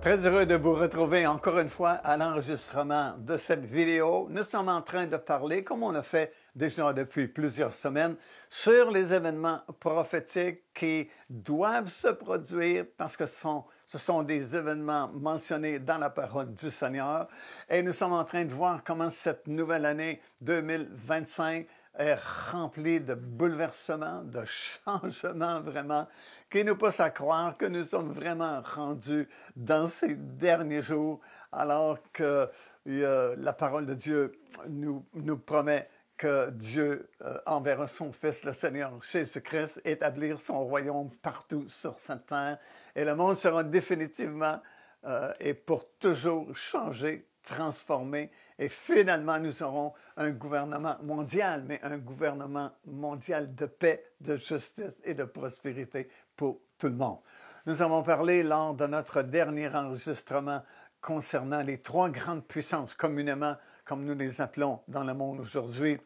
Très heureux de vous retrouver encore une fois à l'enregistrement de cette vidéo. Nous sommes en train de parler, comme on a fait déjà depuis plusieurs semaines, sur les événements prophétiques qui doivent se produire parce que ce sont des événements mentionnés dans la parole du Seigneur. Et nous sommes en train de voir comment cette nouvelle année 2025 est remplie de bouleversements, de changements vraiment, qui nous poussent à croire que nous sommes vraiment rendus dans ces derniers jours, alors que la parole de Dieu nous promet que Dieu enverra son Fils, le Seigneur Jésus-Christ, établir son royaume partout sur cette terre, et le monde sera définitivement et pour toujours changé, transformé, et finalement nous aurons un gouvernement mondial, mais un gouvernement mondial de paix, de justice et de prospérité pour tout le monde. Nous avons parlé lors de notre dernier enregistrement concernant les trois grandes puissances, communément, comme nous les appelons dans le monde aujourd'hui,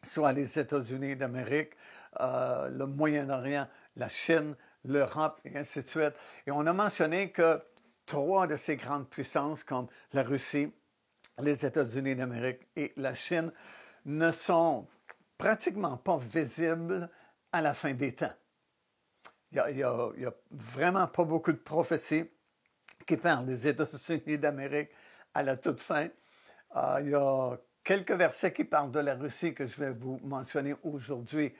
soit les États-Unis d'Amérique, le Moyen-Orient, la Chine, l'Europe, et ainsi de suite. Et on a mentionné que trois de ces grandes puissances, comme la Russie, les États-Unis d'Amérique et la Chine, ne sont pratiquement pas visibles à la fin des temps. Il y a vraiment pas beaucoup de prophéties qui parlent des États-Unis d'Amérique à la toute fin. Il y a quelques versets qui parlent de la Russie que je vais vous mentionner aujourd'hui,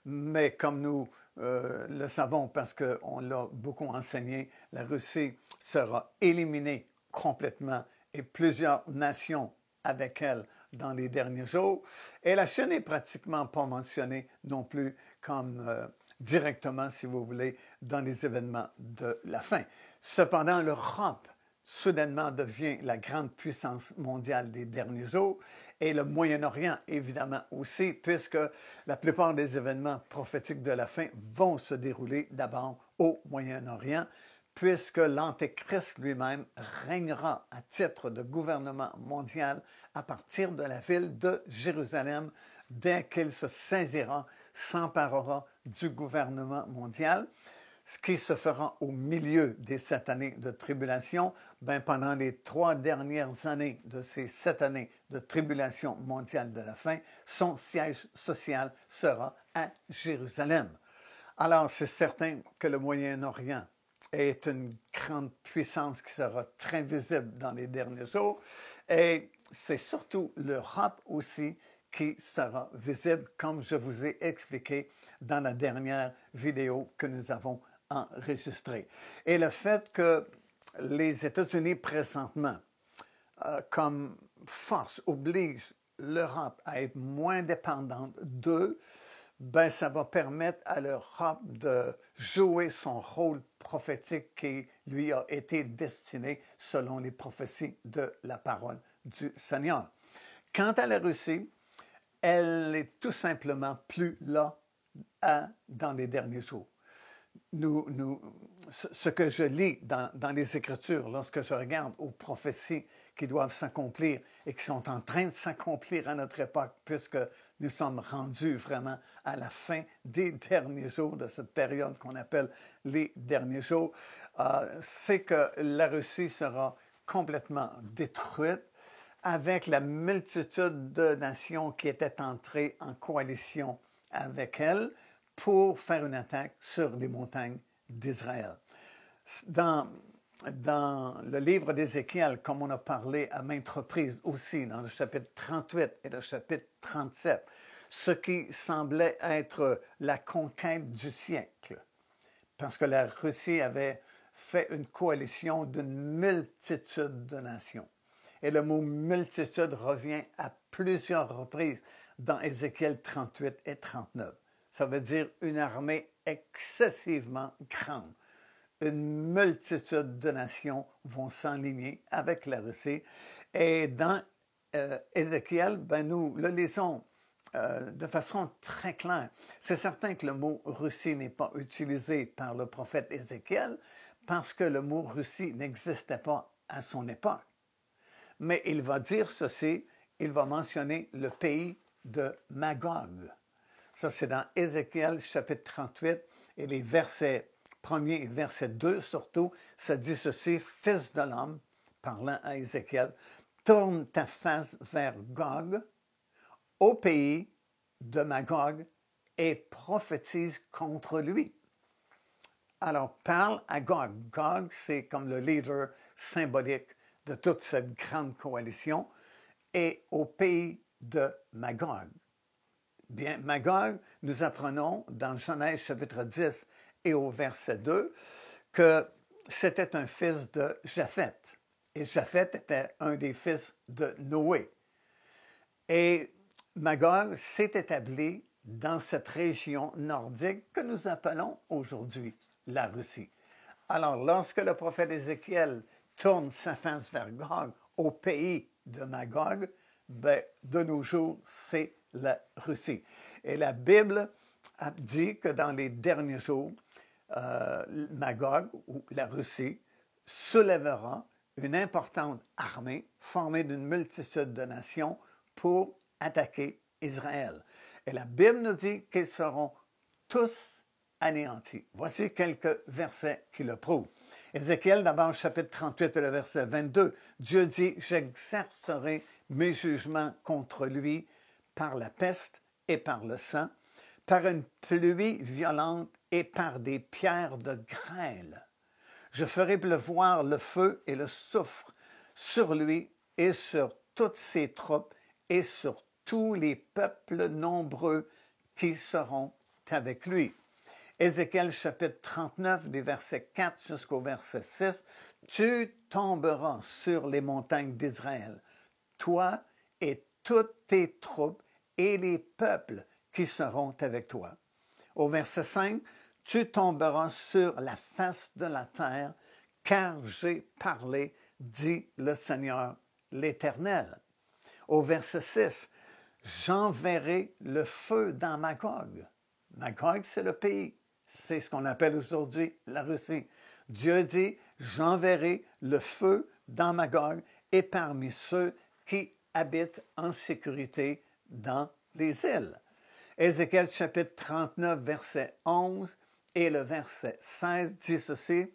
mais comme nous le savons parce qu'on l'a beaucoup enseigné, la Russie sera éliminée complètement et plusieurs nations avec elle dans les derniers jours. Et la Chine n'est pratiquement pas mentionnée non plus comme directement, si vous voulez, dans les événements de la fin. Cependant, l'Europe soudainement devient la grande puissance mondiale des derniers jours, et le Moyen-Orient, évidemment, aussi, puisque la plupart des événements prophétiques de la fin vont se dérouler d'abord au Moyen-Orient, puisque l'Antéchrist lui-même régnera à titre de gouvernement mondial à partir de la ville de Jérusalem, dès qu'il se saisira, s'emparera du gouvernement mondial, ce qui se fera au milieu des 7 années de tribulation. Pendant les 3 dernières années de ces 7 années de tribulation mondiale de la fin, son siège social sera à Jérusalem. Alors, c'est certain que le Moyen-Orient est une grande puissance qui sera très visible dans les derniers jours, et c'est surtout l'Europe aussi qui sera visible, comme je vous ai expliqué dans la dernière vidéo que nous avons enregistrée. Et le fait que les États-Unis présentement, comme force, obligent l'Europe à être moins dépendante d'eux, ça va permettre à l'Europe de jouer son rôle prophétique qui lui a été destiné selon les prophéties de la parole du Seigneur. Quant à la Russie, elle est tout simplement plus là dans les derniers jours. Ce que je lis dans les Écritures, lorsque je regarde aux prophéties qui doivent s'accomplir et qui sont en train de s'accomplir à notre époque, puisque nous sommes rendus vraiment à la fin des derniers jours de cette période qu'on appelle les derniers jours, c'est que la Russie sera complètement détruite avec la multitude de nations qui étaient entrées en coalition avec elle pour faire une attaque sur les montagnes d'Israël. Dans le livre d'Ézéchiel, comme on a parlé à maintes reprises aussi, dans le chapitre 38 et le chapitre 37, ce qui semblait être la conquête du siècle, parce que la Russie avait fait une coalition d'une multitude de nations. Et le mot multitude revient à plusieurs reprises dans Ézéchiel 38 et 39. Ça veut dire une armée excessivement grande. Une multitude de nations vont s'enligner avec la Russie. Et dans Ézéchiel, nous le lisons de façon très claire. C'est certain que le mot Russie n'est pas utilisé par le prophète Ézéchiel parce que le mot Russie n'existait pas à son époque. Mais il va dire ceci, il va mentionner le pays de Magog. Ça, c'est dans Ézéchiel chapitre 38 et les versets 1er, verset 2 surtout, ça dit ceci: « Fils de l'homme, parlant à Ézéchiel, tourne ta face vers Gog, au pays de Magog, et prophétise contre lui. » Alors, parle à Gog. Gog, c'est comme le leader symbolique de toute cette grande coalition, et au pays de Magog. Bien, Magog, nous apprenons dans Genèse chapitre 10 et au verset 2 que c'était un fils de Japheth. Et Japheth était un des fils de Noé. Et Magog s'est établi dans cette région nordique que nous appelons aujourd'hui la Russie. Alors, lorsque le prophète Ézéchiel tourne sa face vers Gog, au pays de Magog, ben, de nos jours, c'est la Russie. Et la Bible a dit que dans les derniers jours, Magog, ou la Russie, soulèvera une importante armée formée d'une multitude de nations pour attaquer Israël. Et la Bible nous dit qu'ils seront tous anéantis. Voici quelques versets qui le prouvent. Ézéchiel, d'abord, chapitre 38, le verset 22, Dieu dit: « J'exercerai mes jugements contre lui par la peste et par le sang, par une pluie violente et par des pierres de grêle. Je ferai pleuvoir le feu et le soufre sur lui et sur toutes ses troupes et sur tous les peuples nombreux qui seront avec lui. » Ézéchiel chapitre 39, des versets 4 jusqu'au verset 6, « Tu tomberas sur les montagnes d'Israël, toi et toutes tes troupes et les peuples qui seront avec toi. » Au verset 5, « Tu tomberas sur la face de la terre, car j'ai parlé, dit le Seigneur l'Éternel. » Au verset 6, « J'enverrai le feu dans Magog. » Magog, c'est le pays. C'est ce qu'on appelle aujourd'hui la Russie. Dieu dit: « J'enverrai le feu dans Magog et parmi ceux qui habitent en sécurité dans les îles. » Ézéchiel chapitre 39, verset 11 et le verset 16 dit ceci,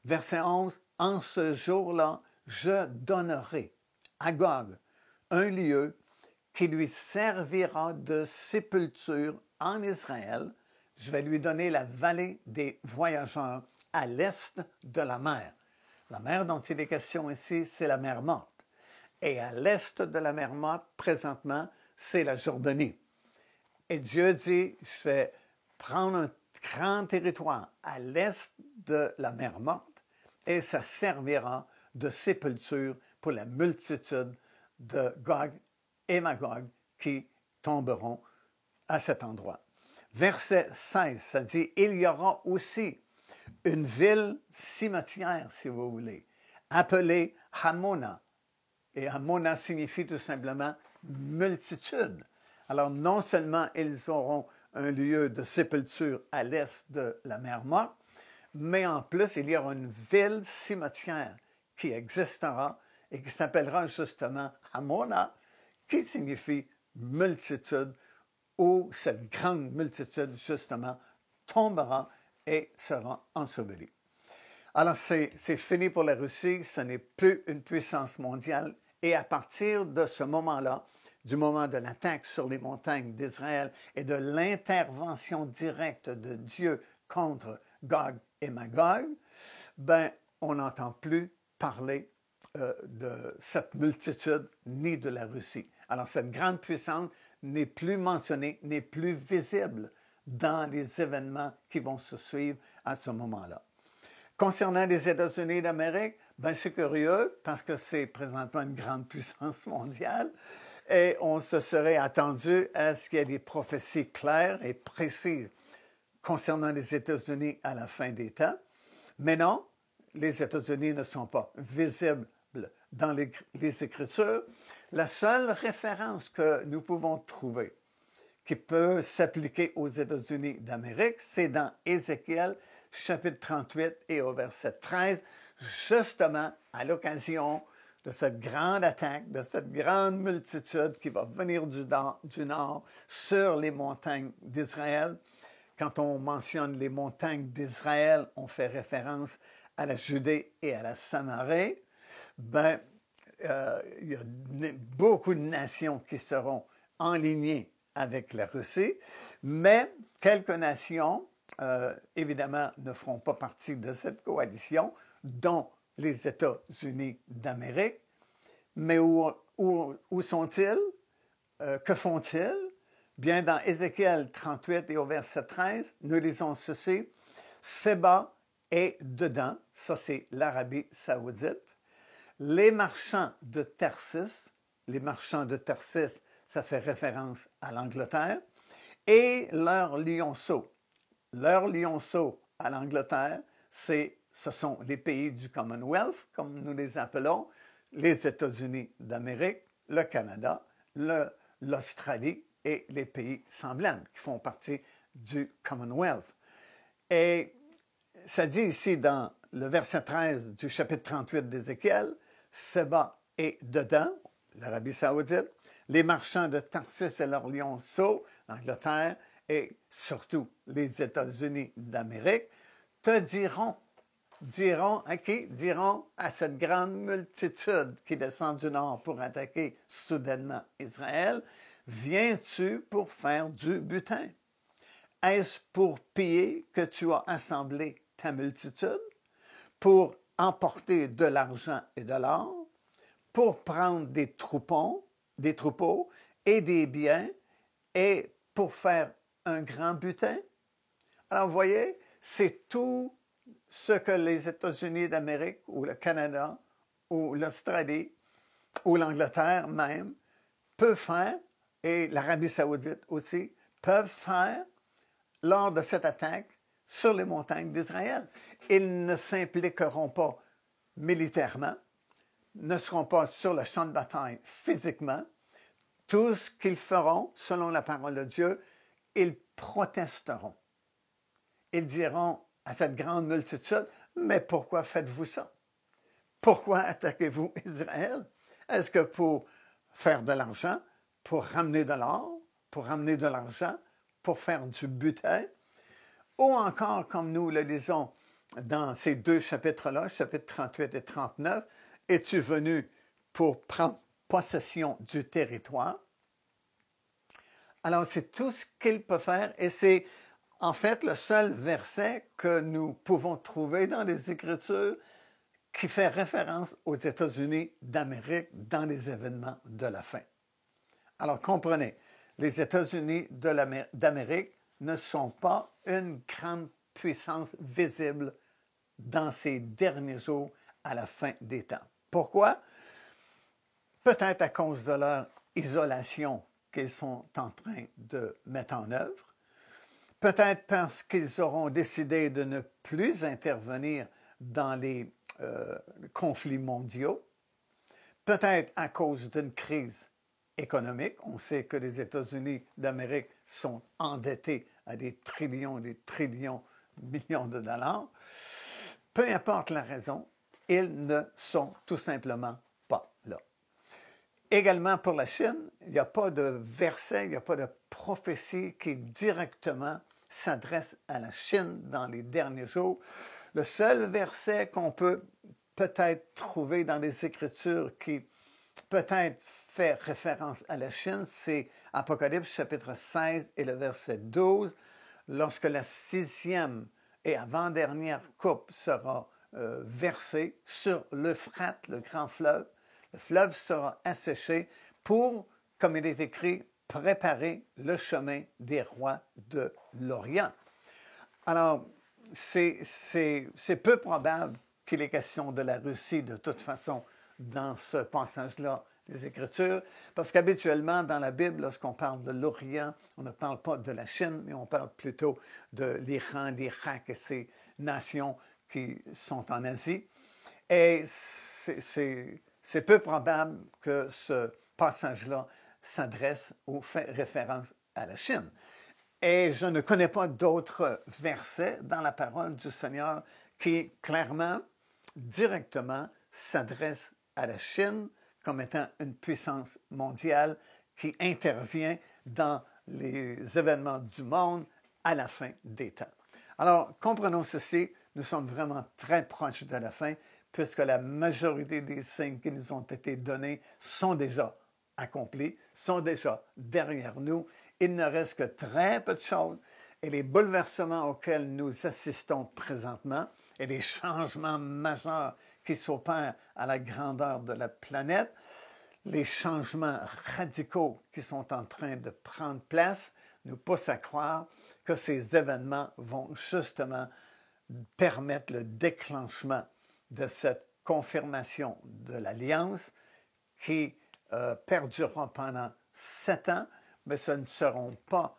verset 11, « En ce jour-là, je donnerai à Gog un lieu qui lui servira de sépulture en Israël. Je vais lui donner la vallée des voyageurs à l'est de la mer. » La mer dont il est question ici, c'est la mer Morte. Et à l'est de la mer Morte, présentement, c'est la Jordanie. Et Dieu dit: « Je vais prendre un grand territoire à l'est de la mer Morte et ça servira de sépulture pour la multitude de Gog et Magog qui tomberont à cet endroit. » Verset 16, ça dit: « Il y aura aussi une ville cimetière, si vous voulez, appelée Hamona. » Et Hamona signifie tout simplement multitude. Alors, non seulement ils auront un lieu de sépulture à l'est de la mer Morte, mais en plus, il y aura une ville cimetière qui existera et qui s'appellera justement Hamona, qui signifie multitude, où cette grande multitude, justement, tombera et sera ensevelie. Alors, c'est fini pour la Russie, ce n'est plus une puissance mondiale, et à partir de ce moment-là, du moment de l'attaque sur les montagnes d'Israël et de l'intervention directe de Dieu contre Gog et Magog, ben, on n'entend plus parler de cette multitude ni de la Russie. Alors, cette grande puissance n'est plus mentionnée, n'est plus visible dans les événements qui vont se suivre à ce moment-là. Concernant les États-Unis d'Amérique, ben, c'est curieux parce que c'est présentement une grande puissance mondiale et on se serait attendu à ce qu'il y ait des prophéties claires et précises concernant les États-Unis à la fin des temps. Mais non, les États-Unis ne sont pas visibles dans les Écritures. La seule référence que nous pouvons trouver qui peut s'appliquer aux États-Unis d'Amérique, c'est dans Ézéchiel, chapitre 38 et au verset 13, justement à l'occasion de cette grande attaque, de cette grande multitude qui va venir du nord sur les montagnes d'Israël, quand on mentionne les montagnes d'Israël, on fait référence à la Judée et à la Samarie. Ben, il y a beaucoup de nations qui seront enlignées avec la Russie, mais quelques nations, évidemment, ne feront pas partie de cette coalition, dont les États-Unis d'Amérique. Mais où sont-ils? Que font-ils? Bien, dans Ézéchiel 38 et au verset 13, nous lisons ceci. Séba est dedans, ça c'est l'Arabie saoudite. Les marchands de Tarsis, ça fait référence à l'Angleterre, et leurs lionceaux. Leurs lionceaux à l'Angleterre, ce sont les pays du Commonwealth, comme nous les appelons, les États-Unis d'Amérique, le Canada, l'Australie et les pays semblants qui font partie du Commonwealth. Et ça dit ici dans le verset 13 du chapitre 38 d'Ézéchiel, Séba est dedans, l'Arabie saoudite, les marchands de Tarsis et leurs lionceaux, l'Angleterre et surtout les États-Unis d'Amérique, te diront à qui? Diront à cette grande multitude qui descend du nord pour attaquer soudainement Israël, viens-tu pour faire du butin? Est-ce pour piller que tu as assemblé ta multitude? Pour emporter de l'argent et de l'or? Pour prendre des troupeaux et des biens et pour faire un grand butin? Alors, vous voyez, c'est tout ce que les États-Unis d'Amérique ou le Canada ou l'Australie ou l'Angleterre même peuvent faire, et l'Arabie saoudite aussi, peuvent faire lors de cette attaque sur les montagnes d'Israël. Ils ne s'impliqueront pas militairement, ne seront pas sur le champ de bataille physiquement. Tout ce qu'ils feront, selon la parole de Dieu, ils protesteront. Ils diront à cette grande multitude, mais pourquoi faites-vous ça? Pourquoi attaquez-vous Israël? Est-ce que pour faire de l'argent, pour ramener de l'or, pour ramener de l'argent, pour faire du butin? Ou encore, comme nous le lisons dans ces deux chapitres-là, chapitres 38 et 39, es-tu venu pour prendre possession du territoire? Alors, c'est tout ce qu'il peut faire et c'est en fait le seul verset que nous pouvons trouver dans les Écritures qui fait référence aux États-Unis d'Amérique dans les événements de la fin. Alors, comprenez, les États-Unis d'Amérique ne sont pas une grande puissance visible dans ces derniers jours à la fin des temps. Pourquoi? Peut-être à cause de leur isolation qu'ils sont en train de mettre en œuvre. Peut-être parce qu'ils auront décidé de ne plus intervenir dans les conflits mondiaux. Peut-être à cause d'une crise économique. On sait que les États-Unis d'Amérique sont endettés à des trillions et des trillions de millions de dollars. Peu importe la raison, ils ne sont tout simplement pas là. Également pour la Chine, il n'y a pas de verset, il n'y a pas de prophétie qui directement s'adresse à la Chine dans les derniers jours. Le seul verset qu'on peut peut-être trouver dans les Écritures qui peut-être fait référence à la Chine, c'est Apocalypse chapitre 16 et le verset 12, lorsque la 6e et avant-dernière coupe sera versée sur l'Euphrate, le grand fleuve. Le fleuve sera asséché pour, comme il est écrit, préparer le chemin des rois de l'Orient. Alors, c'est peu probable qu'il est question de la Russie de toute façon dans ce passage-là des Écritures, parce qu'habituellement, dans la Bible, lorsqu'on parle de l'Orient, on ne parle pas de la Chine, mais on parle plutôt de l'Iran, l'Irak et ces nations qui sont en Asie. Et c'est peu probable que ce passage-là s'adresse ou fait référence à la Chine. Et je ne connais pas d'autres versets dans la parole du Seigneur qui clairement, directement, s'adressent à la Chine comme étant une puissance mondiale qui intervient dans les événements du monde à la fin des temps. Alors, comprenons ceci, nous sommes vraiment très proches de la fin, puisque la majorité des signes qui nous ont été donnés sont déjà accomplis, sont déjà derrière nous. Il ne reste que très peu de choses et les bouleversements auxquels nous assistons présentement et les changements majeurs qui s'opèrent à la grandeur de la planète, les changements radicaux qui sont en train de prendre place nous poussent à croire que ces événements vont justement permettre le déclenchement de cette confirmation de l'Alliance qui perdurera pendant 7 ans, mais ce ne seront pas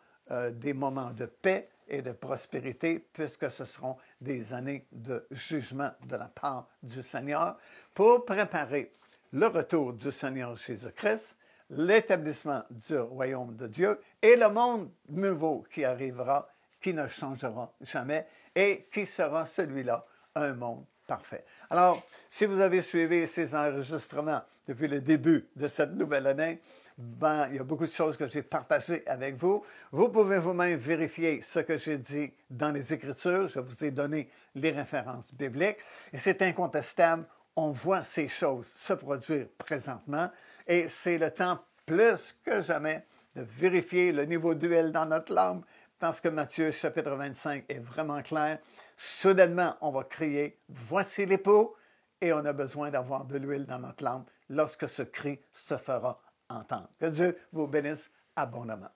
des moments de paix et de prospérité, puisque ce seront des années de jugement de la part du Seigneur pour préparer le retour du Seigneur Jésus-Christ, l'établissement du royaume de Dieu et le monde nouveau qui arrivera, qui ne changera jamais et qui sera celui-là, un monde parfait. Alors, si vous avez suivi ces enregistrements depuis le début de cette nouvelle année, il y a beaucoup de choses que j'ai partagées avec vous. Vous pouvez vous-même vérifier ce que j'ai dit dans les Écritures. Je vous ai donné les références bibliques. Et c'est incontestable, on voit ces choses se produire présentement. Et c'est le temps plus que jamais de vérifier le niveau d'huile dans notre lampe, parce que Matthieu chapitre 25 est vraiment clair. Soudainement, on va crier « Voici l'époux » et on a besoin d'avoir de l'huile dans notre lampe lorsque ce cri se fera entendre. Que Dieu vous bénisse abondamment.